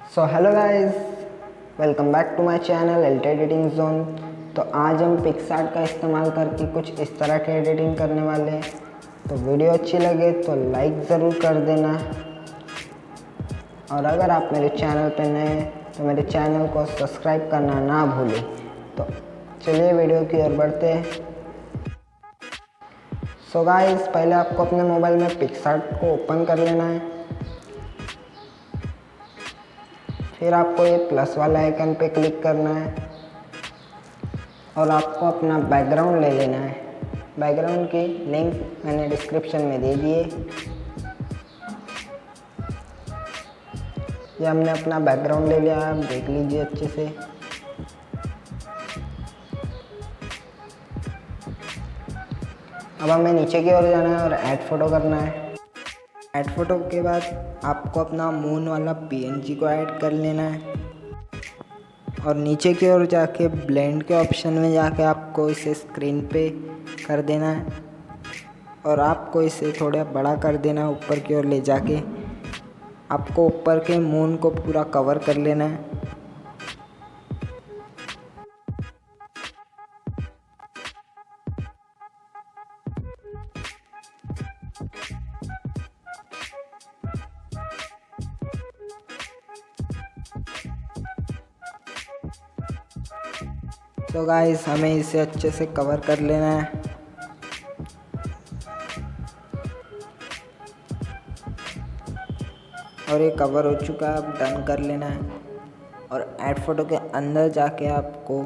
So hello guys, welcome back to my channel एल्टे editing zone. तो आज हम पिक्सार्ट का इस्तेमाल करके कुछ इस तरह की एडिटिंग करने वाले हैं। तो वीडियो अच्छी लगे तो लाइक ज़रूर कर देना, और अगर आप मेरे चैनल पर नए हैं तो मेरे चैनल को सब्सक्राइब करना ना भूलें। तो चलिए वीडियो की ओर बढ़ते हैं। सो गाइस, पहले आपको अपने मोबाइल में पिक्सार्ट को ओपन कर लेना है। फिर आपको ये प्लस वाला आइकन पे क्लिक करना है और आपको अपना बैकग्राउंड ले लेना है। बैकग्राउंड की लिंक मैंने डिस्क्रिप्शन में दे दिए। ये हमने अपना बैकग्राउंड ले लिया, आप देख लीजिए अच्छे से। अब हमें नीचे की ओर जाना है और ऐड फोटो करना है। ऐड फोटो के बाद आपको अपना मून वाला पीएनजी को ऐड कर लेना है और नीचे की ओर जाके ब्लेंड के ऑप्शन में जाके आपको इसे स्क्रीन पे कर देना है और आपको इसे थोड़ा बड़ा कर देना है। ऊपर की ओर ले जाके आपको ऊपर के मून को पूरा कवर कर लेना है। तो गाइस, हमें इसे अच्छे से कवर कर लेना है। और ये कवर हो चुका है, अब डन कर लेना है। और ऐड फोटो के अंदर जाके आपको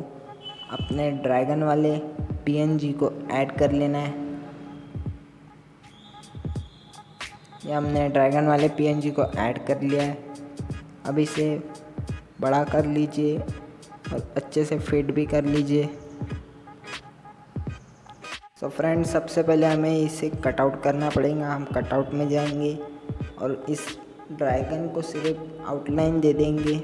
अपने ड्रैगन वाले पीएनजी को ऐड कर लेना है। ये हमने ड्रैगन वाले पीएनजी को ऐड कर लिया है। अब इसे बड़ा कर लीजिए और अच्छे से फिट भी कर लीजिए। सो फ्रेंड्स, सबसे पहले हमें इसे कटआउट करना पड़ेगा। हम कटआउट में जाएंगे और इस ड्रैगन को सिर्फ आउटलाइन दे देंगे।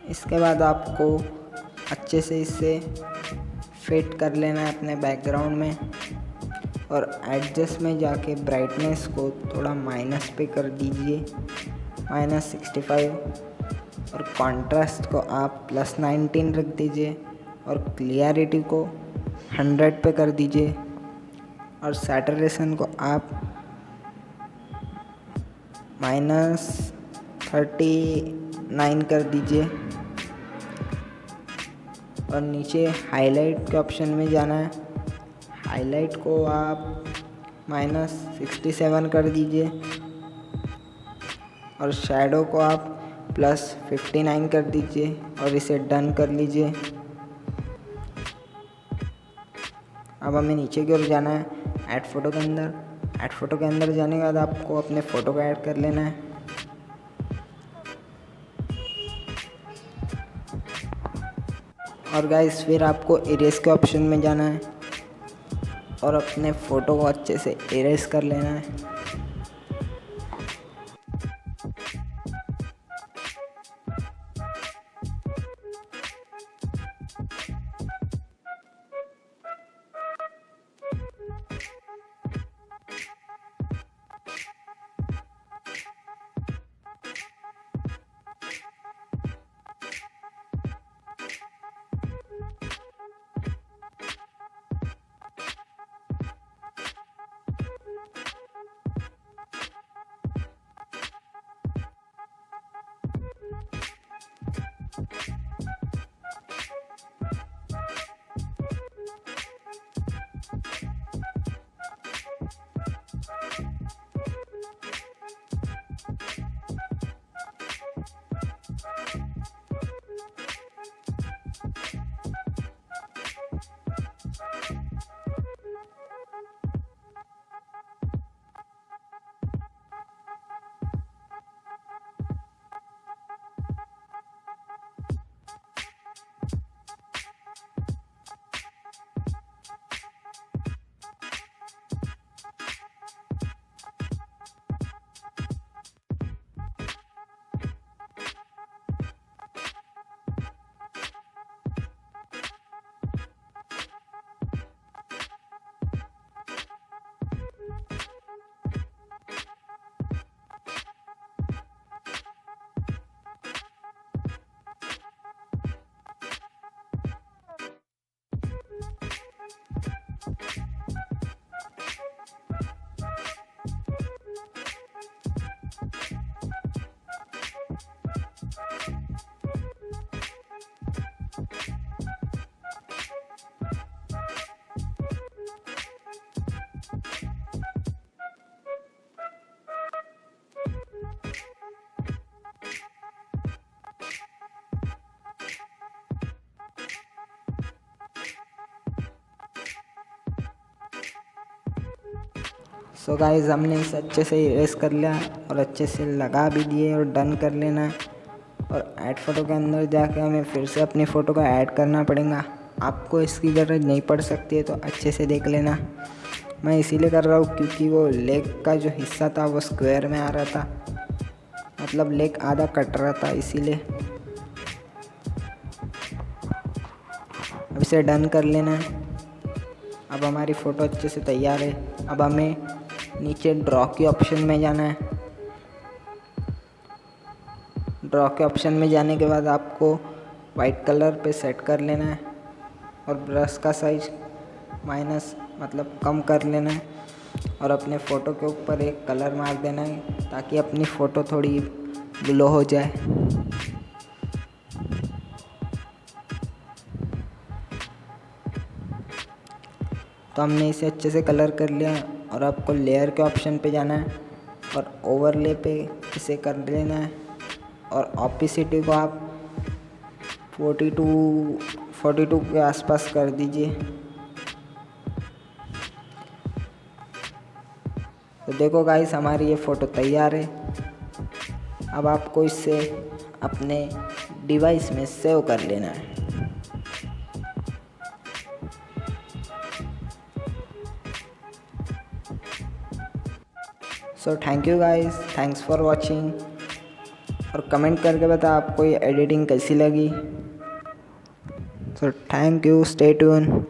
इसके बाद आपको अच्छे से इसे फिट कर लेना है अपने बैकग्राउंड में और एडजस्ट में जाके ब्राइटनेस को थोड़ा माइनस पे कर दीजिए, -65, और कॉन्ट्रास्ट को आप +19 रख दीजिए और क्लियरिटी को 100 पे कर दीजिए और सैचुरेशन को आप -39 कर दीजिए। और नीचे हाईलाइट के ऑप्शन में जाना है। हाईलाइट को आप -67 कर दीजिए और शैडो को आप +59 कर दीजिए और इसे डन कर लीजिए। अब हमें नीचे की ओर जाना है ऐड फोटो के अंदर। ऐड फोटो के अंदर जाने के बाद आपको अपने फ़ोटो को ऐड कर लेना है। और गाइस, फिर आपको इरेज के ऑप्शन में जाना है और अपने फ़ोटो को अच्छे से इरेज कर लेना है। सो गाइस हमने इसे अच्छे से इरेज कर लिया और अच्छे से लगा भी दिए और डन कर लेना है। और ऐड फ़ोटो के अंदर जाके हमें फिर से अपनी फ़ोटो को ऐड करना पड़ेगा। आपको इसकी ज़रूरत नहीं पड़ सकती है तो अच्छे से देख लेना। मैं इसीलिए कर रहा हूँ क्योंकि वो लेग का जो हिस्सा था वो स्क्वायर में आ रहा था, मतलब लेग आधा कट रहा था इसीलिए। अब इसे डन कर लेना है। अब हमारी फ़ोटो अच्छे से तैयार है। अब हमें नीचे ड्रॉ के ऑप्शन में जाना है। ड्रॉ के ऑप्शन में जाने के बाद आपको वाइट कलर पे सेट कर लेना है और ब्रश का साइज माइनस मतलब कम कर लेना है और अपने फ़ोटो के ऊपर एक कलर मार देना है ताकि अपनी फ़ोटो थोड़ी ग्लो हो जाए। तो हमने इसे अच्छे से कलर कर लिया और आपको लेयर के ऑप्शन पे जाना है और ओवरले पे इसे कर लेना है और ऑपेसिटी को आप 42 के आसपास कर दीजिए। तो देखो गाइस हमारी ये फ़ोटो तैयार है। अब आपको इसे अपने डिवाइस में सेव कर लेना है। So thank you guys, thanks for watching. और कमेंट करके बता आपको ये एडिटिंग कैसी लगी। So thank you, stay tune.